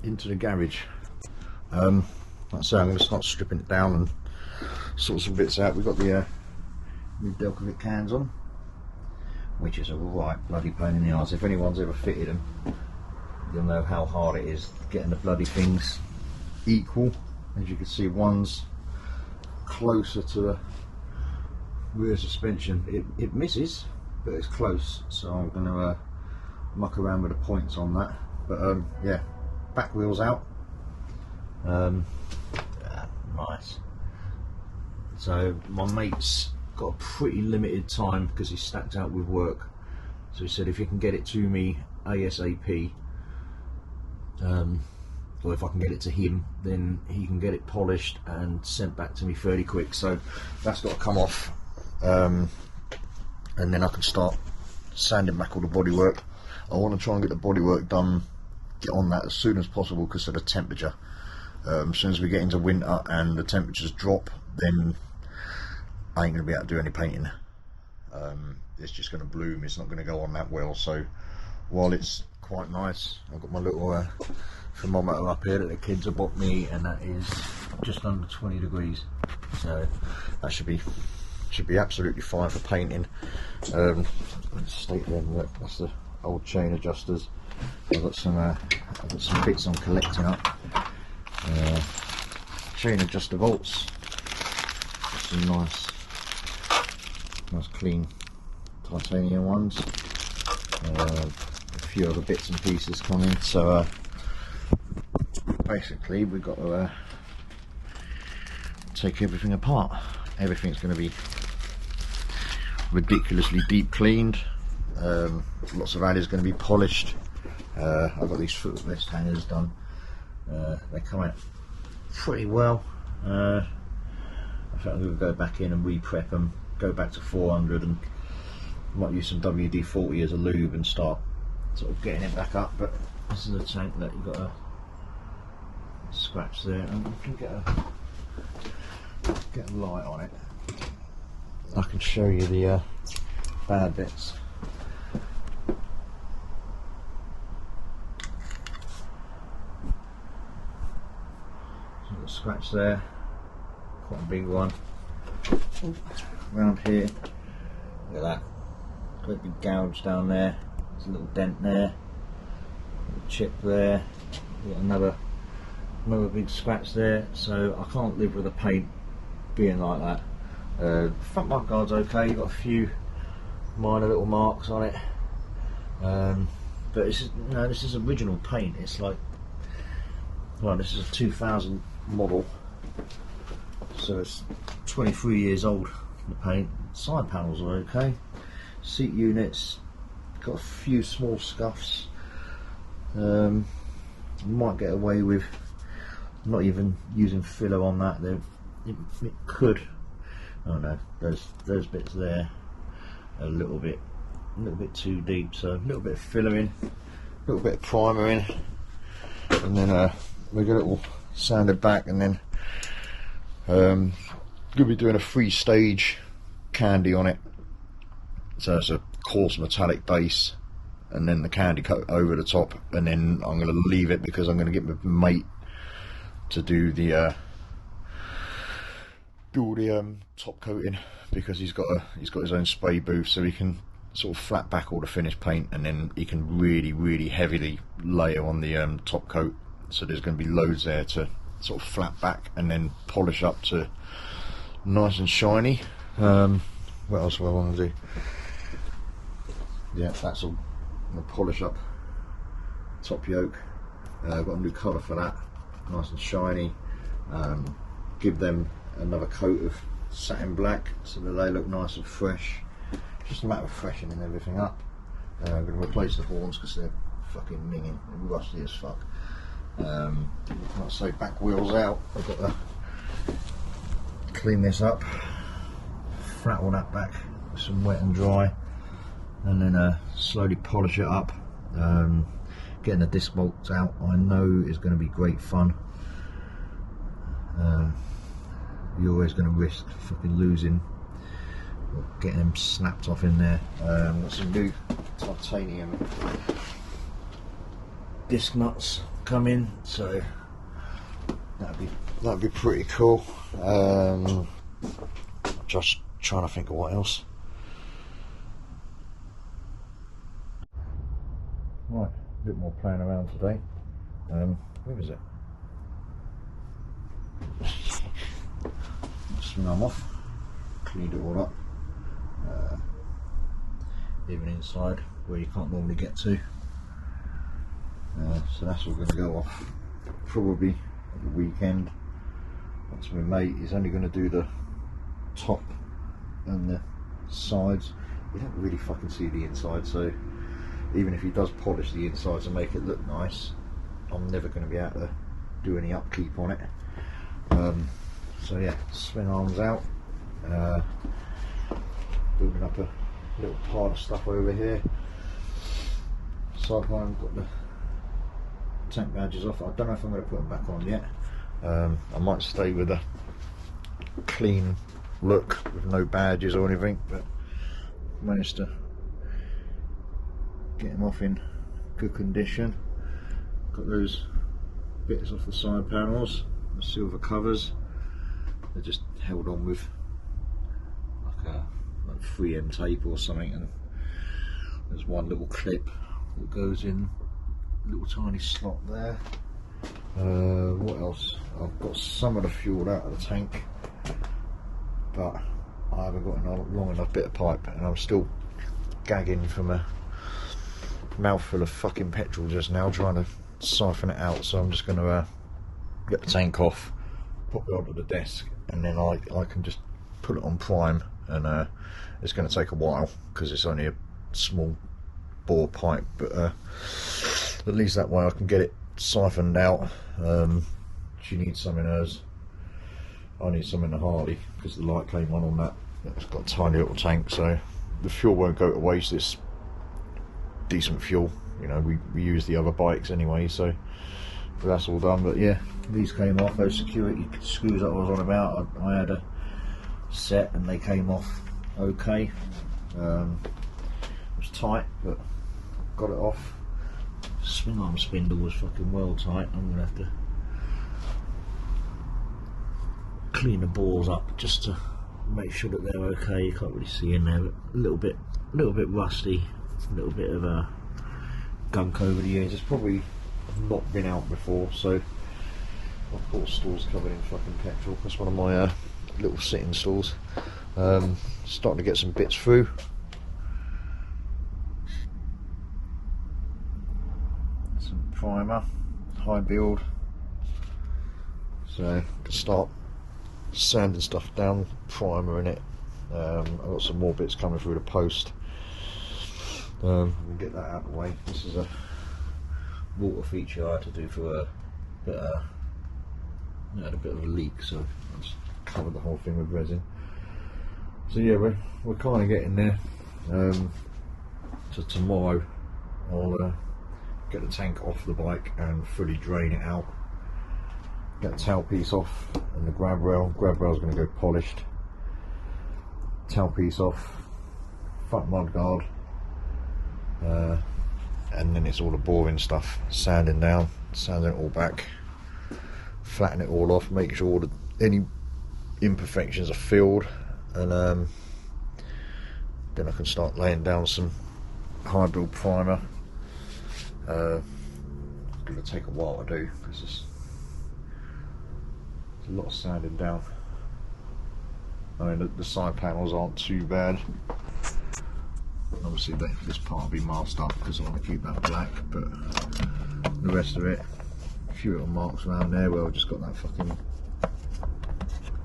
into the garage. Like I say, I'm going to start stripping it down and sort some bits out. We've got the new Delcovic cans on, which is a right bloody pain in the arse. If anyone's ever fitted them, you'll know how hard it is getting the bloody things equal. As you can see, one's closer to the rear suspension. It misses, but it's close, so I'm going to muck around with the points on that. But yeah, back wheels out. Nice. So my mate's got a pretty limited time because he's stacked out with work, so he said if you can get it to me ASAP, or if I can get it to him, then he can get it polished and sent back to me fairly quick. So that's got to come off, and then I can start sanding back all the bodywork. I want to try and get the bodywork done, get on that as soon as possible because of the temperature. As soon as we get into winter and the temperatures drop, then I ain't going to be able to do any painting. It's just going to bloom, it's not going to go on that well. So while it's quite nice, I've got my little thermometer up here that the kids have bought me, and that is just under 20 degrees, so that should be absolutely fine for painting. Let's state there, look, that's the old chain adjusters. I've got some bits I'm collecting up. Chain adjuster bolts, some nice clean titanium ones, a few other bits and pieces coming. So basically we've got to take everything apart. Everything's going to be ridiculously deep cleaned. Lots of alleys going to be polished. I've got these footrest hangers done. They come out pretty well. I think I'm going to go back in and re-prep them, go back to 400, and might use some WD-40 as a lube and start sort of getting it back up. But this is a tank that you've got a scratch there, and you can get a light on it. I can show you the bad bits. Scratch there, quite a big one. Around here, look at that, great big gouge down there. There's a little dent there, a little chip there. Got another big scratch there. So I can't live with the paint being like that. Front mud guard's okay. You've got a few minor little marks on it, but this is original paint. It's like, well, this is a 2000 model, so it's 23 years old. The paint, side panels are okay, seat units got a few small scuffs. Might get away with not even using filler on that. It could, oh no, those bits there a little bit too deep, so a little bit of filler in, a little bit of primer in, and then we get it all sanded back, and then going to be doing a 3-stage candy on it. So it's a coarse metallic base, and then the candy coat over the top, and then I'm going to leave it because I'm going to get my mate to do the top coating, because he's got his own spray booth, so he can sort of flat back all the finished paint, and then he can really heavily layer on the top coat. So there's going to be loads there to sort of flat back and then polish up to nice and shiny. What else do I want to do? Yeah, that's all. I'm going to polish up top yoke. I've got a new colour for that, nice and shiny. Give them another coat of satin black so that they look nice and fresh. Just a matter of freshening everything up. I'm going to replace the horns because they're fucking minging and rusty as fuck. Like I say, back wheels out. I've got to clean this up, flat all that back with some wet and dry, and then slowly polish it up. Getting the disc bolts out, I know, is going to be great fun. You're always going to risk fucking losing or getting them snapped off in there. Got some new titanium disc nuts come in, so that'd be pretty cool. Just trying to think of what else. Right, a bit more playing around today. Where was it? Swing arm off, cleaned it all up, even inside where you can't normally get to. So that's all going to go off probably at the weekend. Once my mate is only going to do the top and the sides. You don't really fucking see the inside, so even if he does polish the insides and make it look nice, I'm never going to be able to do any upkeep on it. So yeah, swing arms out, building up a little pile of stuff over here. Sideline, got the tank badges off. I don't know if I'm going to put them back on yet. I might stay with a clean look with no badges or anything, but managed to get them off in good condition. Got those bits off the side panels, the silver covers. They're just held on with like 3M tape or something, and there's one little clip that goes in, a little tiny slot there. What else? I've got some of the fuel out of the tank, but I haven't got a long enough bit of pipe, and I'm still gagging from a mouthful of fucking petrol just now, trying to siphon it out. So I'm just going to get the tank off, pop it onto the desk, and then I can just put it on prime. And it's going to take a while because it's only a small bore pipe, but at least that way I can get it siphoned out. She needs some in hers, I need some in the Harley, because the light came on that. It's got a tiny little tank, so the fuel won't go to waste. It's decent fuel, you know, we use the other bikes anyway, so that's all done. But yeah, these came off, those security screws that I was on about. I had a set and they came off okay. It was tight, but got it off. Swing arm spindle was fucking well tight. I'm gonna have to clean the balls up just to make sure that they're okay. You can't really see in there, but a little bit rusty, a little bit of a gunk over the years. It's probably not been out before, so my poor stall's covered in fucking petrol. That's one of my little sitting stalls. Starting to get some bits through. Some primer, high build. So can start sanding stuff down, primer in it. I've got some more bits coming through the post. We'll get that out of the way. This is a water feature I had to do for a bit of, I had a bit of a leak, so I just covered the whole thing with resin. So yeah, we're kind of getting there. So tomorrow I'll get the tank off the bike and fully drain it out. Get the tailpiece off and the grab rail. Grab rail's going to go polished. Tailpiece off, front mud guard, and then it's all the boring stuff. Sanding down, sanding it all back, flatten it all off, make sure all any imperfections are filled, and then I can start laying down some high build primer. It's going to take a while to do because it's a lot of sanding down. I mean, the side panels aren't too bad. Obviously this part will be masked up because I want to keep that black, but the rest of it, a few little marks around there where I've just got that fucking,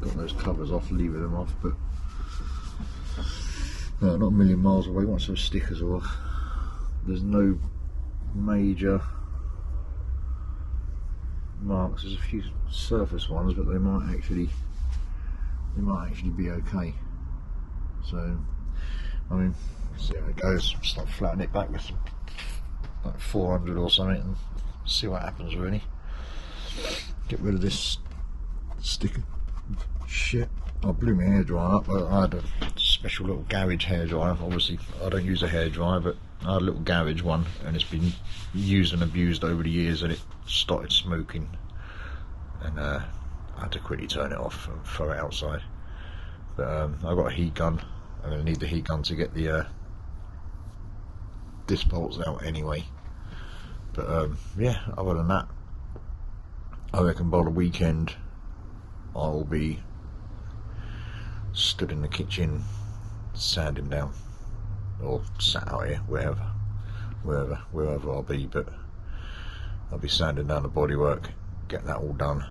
got those covers off, leaving them off, but no, not a million miles away. Once those stickers are off, there's no major marks. There's a few surface ones, but they might actually be okay. So I mean, see how it goes. Start flattening it back with some like 400 or something and see what happens really. Get rid of this sticker shit. I blew my hair dry up, but I had to special little garage hairdryer. Obviously I don't use a hairdryer, but I had a little garage one, and it's been used and abused over the years, and it started smoking, and I had to quickly turn it off and throw it outside. But I've got a heat gun. I'm going to need the heat gun to get the disc bolts out anyway. But yeah, other than that, I reckon by the weekend I'll be stood in the kitchen sanding down, or sat out here, wherever I'll be. But I'll be sanding down the bodywork, get that all done,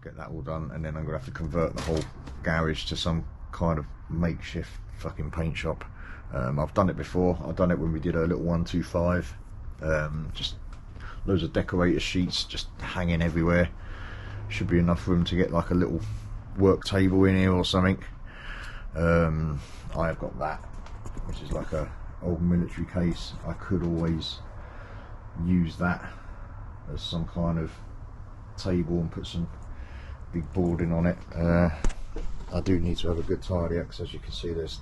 and then I'm gonna have to convert the whole garage to some kind of makeshift fucking paint shop. I've done it before. I've done it when we did a little 125. Just loads of decorator sheets just hanging everywhere. Should be enough room to get like a little work table in here or something. I have got that, which is like a old military case. I could always use that as some kind of table and put some big boarding on it. I do need to have a good tidy up, because as you can see there's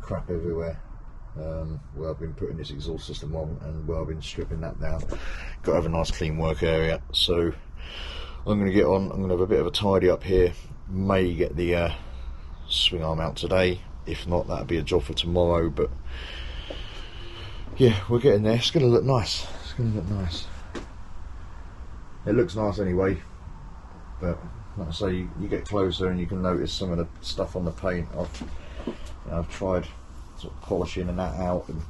crap everywhere where I've been putting this exhaust system on, and where I've been stripping that down. Got to have a nice clean work area, so I'm going to get on. I'm going to have a bit of a tidy up here. May get the swing arm out today. If not, that'll be a job for tomorrow. But yeah, we're getting there. It's going to look nice. It's going to look nice. It looks nice anyway, but like I say, you get closer and you can notice some of the stuff on the paint. I've tried sort of polishing and that out, and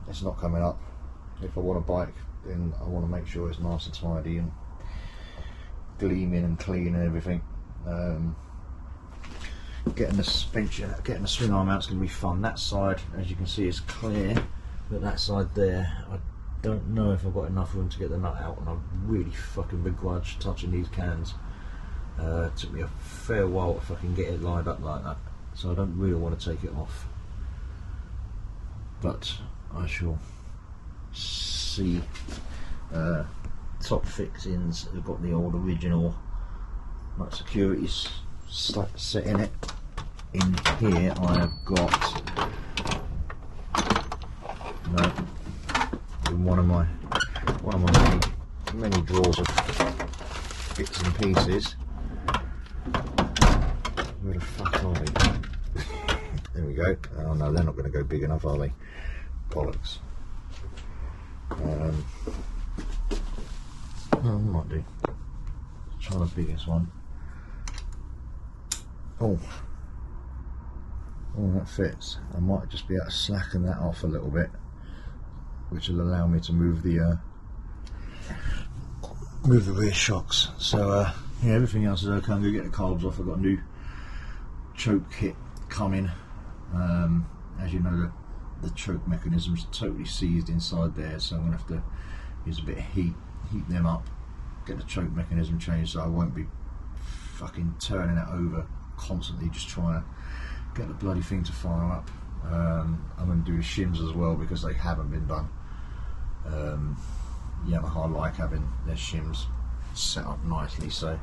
it's not coming up. If I want a bike, then I want to make sure it's nice and tidy and gleaming and clean and everything. Getting the suspension, getting the swing arm out is going to be fun. That side, as you can see, is clear, but that side there, I don't know if I've got enough room to get the nut out, and I really fucking begrudge touching these cans. It took me a fair while to fucking get it lined up like that, so I don't really want to take it off. But I shall see. Top fixings, they've got the old original like securities set in it. In here I have got in one of my many drawers of bits and pieces. Where the fuck are they? There we go. Oh no, they're not going to go big enough, are they? Bollocks. I might do. Try the biggest one. Oh, that fits. I might just be able to slacken that off a little bit, which will allow me to move the rear shocks. So yeah, everything else is okay. I'm gonna get the carbs off. I've got a new choke kit coming. As you know, the choke mechanism is totally seized inside there, so I'm gonna have to use a bit of heat them up, get the choke mechanism changed, so I won't be fucking turning it over constantly just trying to get the bloody thing to fire up. I'm going to do the shims as well, because they haven't been done. Yamaha like having their shims set up nicely, so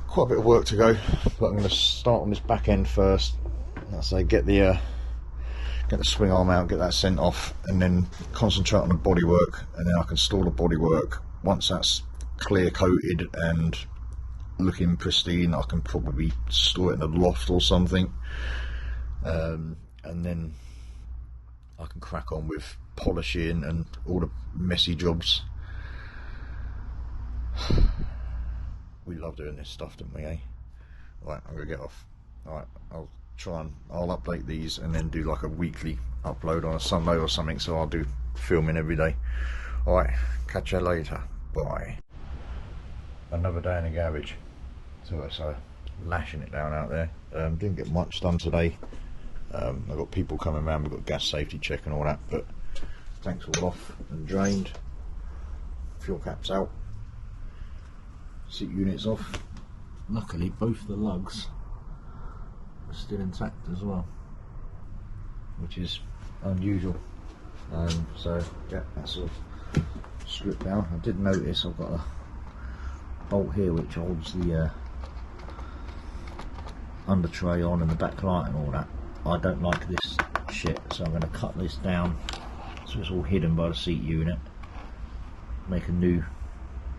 quite a bit of work to go, but I'm going to start on this back end first. Let's say get the swing arm out, get that sent off, and then concentrate on the bodywork, and then I can store the bodywork. Once that's clear coated and looking pristine, I can probably store it in a loft or something, and then I can crack on with polishing and all the messy jobs. We love doing this stuff, don't we, eh? Right, I'm gonna get off. Alright, I'll update these and then do like a weekly upload on a Sunday or something, so I'll do filming every day. Alright, catch you later. Bye. Another day in the garage. So lashing it down out there. Didn't get much done today. I've got people coming around, we've got gas safety check and all that, but tanks all off and drained, fuel caps out, seat units off. Luckily both the lugs are still intact as well, which is unusual. So yeah, that's all stripped down. I did notice I've got a bolt here which holds the under tray on and the back light and all that. I don't like this shit, so I'm going to cut this down so it's all hidden by the seat unit. Make a new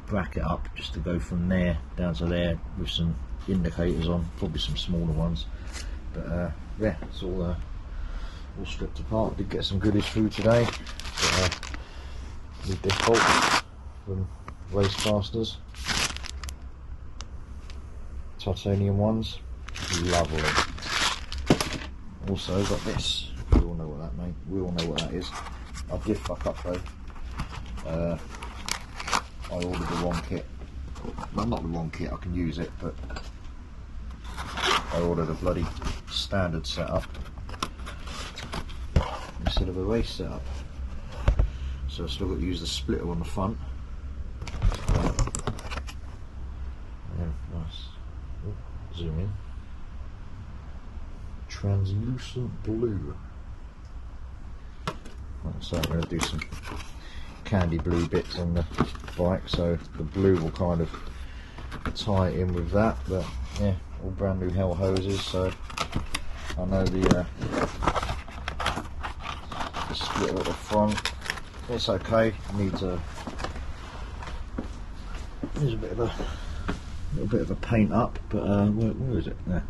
bracket up just to go from there down to there with some indicators on, probably some smaller ones. But yeah, it's all stripped apart. Did get some goodies through today. With this bolt from Race Fasters, titanium ones, lovely. Also got this. We all know what that means. We all know what that is. I did fuck up though. I ordered the wrong kit. Well, not the wrong kit. I can use it, but I ordered a bloody standard setup instead of a race setup. So I've still got to use the splitter on the front. Yeah, nice. Oh, zoom in. Translucent blue. Right, so I'm going to do some candy blue bits on the bike, so the blue will kind of tie in with that. But yeah, all brand new hell hoses, so I know the splitter at the front. It's okay. Needs a little bit of a paint up, but where is it? There.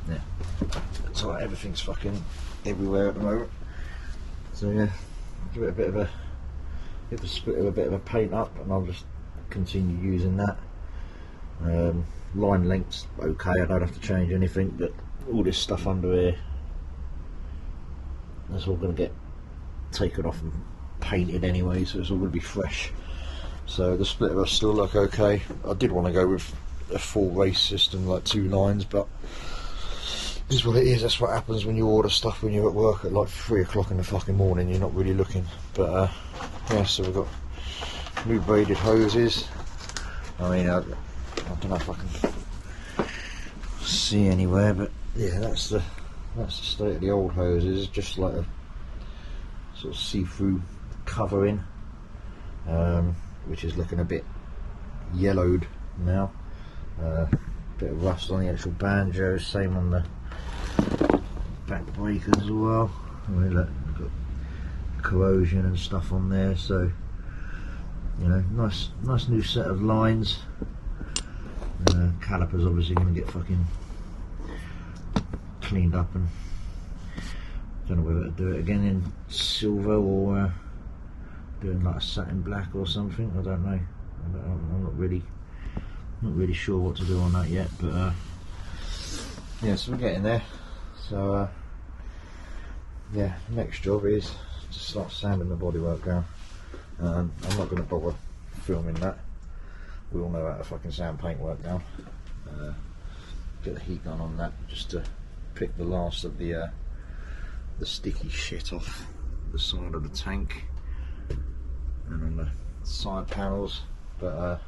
Yeah. So everything's fucking everywhere at the moment. So yeah, give it a bit of a splitter, a bit of a paint up, and I'll just continue using that. Line length's okay. I don't have to change anything, but all this stuff under here, that's all going to get taken off and painted anyway, so it's all going to be fresh. So the splitter will still look okay. I did want to go with a full race system, like 2 lines, but this is what it is. That's what happens when you order stuff when you're at work at like 3 o'clock in the fucking morning. You're not really looking. But yeah, so we've got new braided hoses. I mean, I don't know if I can see anywhere, but yeah, that's the state of the old hoses. Just like a sort of see-through covering, which is looking a bit yellowed now. Bit of rust on the actual banjo, same on the back breakers as well. I mean, look, we've got corrosion and stuff on there, so you know, nice new set of lines. Calipers obviously going to get fucking cleaned up, and don't know whether to do it again in silver or doing like a satin black or something. I don't know. I'm not really sure what to do on that yet, but yeah, so we're getting there. So yeah, next job is to start sanding the bodywork down. I'm not going to bother filming that. We all know how to fucking sand paintwork down. Get the heat gun on that just to pick the last of the sticky shit off the side of the tank and on the side panels. But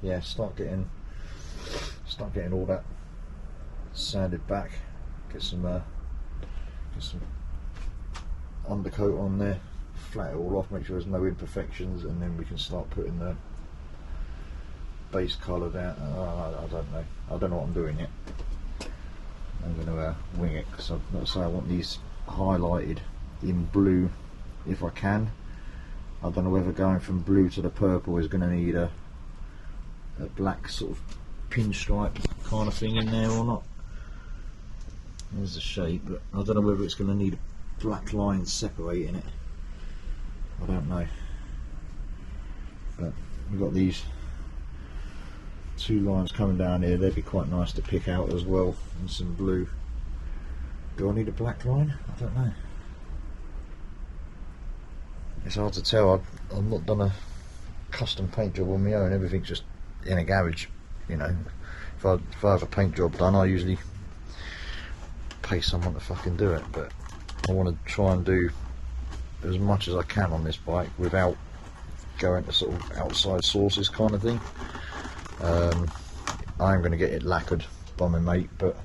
yeah, start getting all that sanded back. Get some undercoat on there, flat it all off, make sure there's no imperfections, and then we can start putting the base colour down. I don't know what I'm doing yet. I'm going to wing it, because I want these highlighted in blue if I can. I don't know whether going from blue to the purple is going to need a black sort of pinstripe kind of thing in there or not. There's the shape, but I don't know whether it's going to need a black line separating it. I don't know. But we've got these 2 lines coming down here. They'd be quite nice to pick out as well, and some blue. Do I need a black line? I don't know. It's hard to tell. I've not done a custom paint job on my own. Everything's just in a garage, you know. If I have a paint job done, I usually pay someone to fucking do it, but I want to try and do as much as I can on this bike without going to sort of outside sources kind of thing. I am going to get it lacquered by my mate, but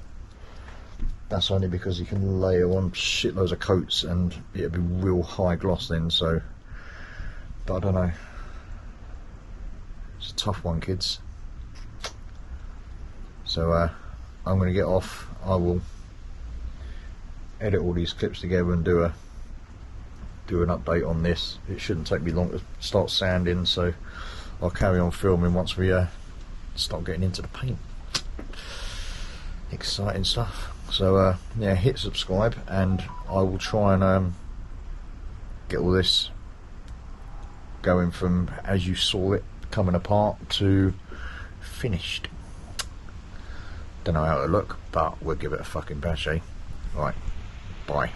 that's only because he can layer on shitloads of coats and it'll be real high gloss then. So, but I don't know, it's a tough one, kids. So I'm going to get off. I will edit all these clips together and do an update on this. It shouldn't take me long to start sanding, so I'll carry on filming once we start getting into the paint. Exciting stuff. So yeah, hit subscribe, and I will try and get all this going from as you saw it coming apart to finished. Don't know how it'll look, but we'll give it a fucking bash, eh? Right, bye.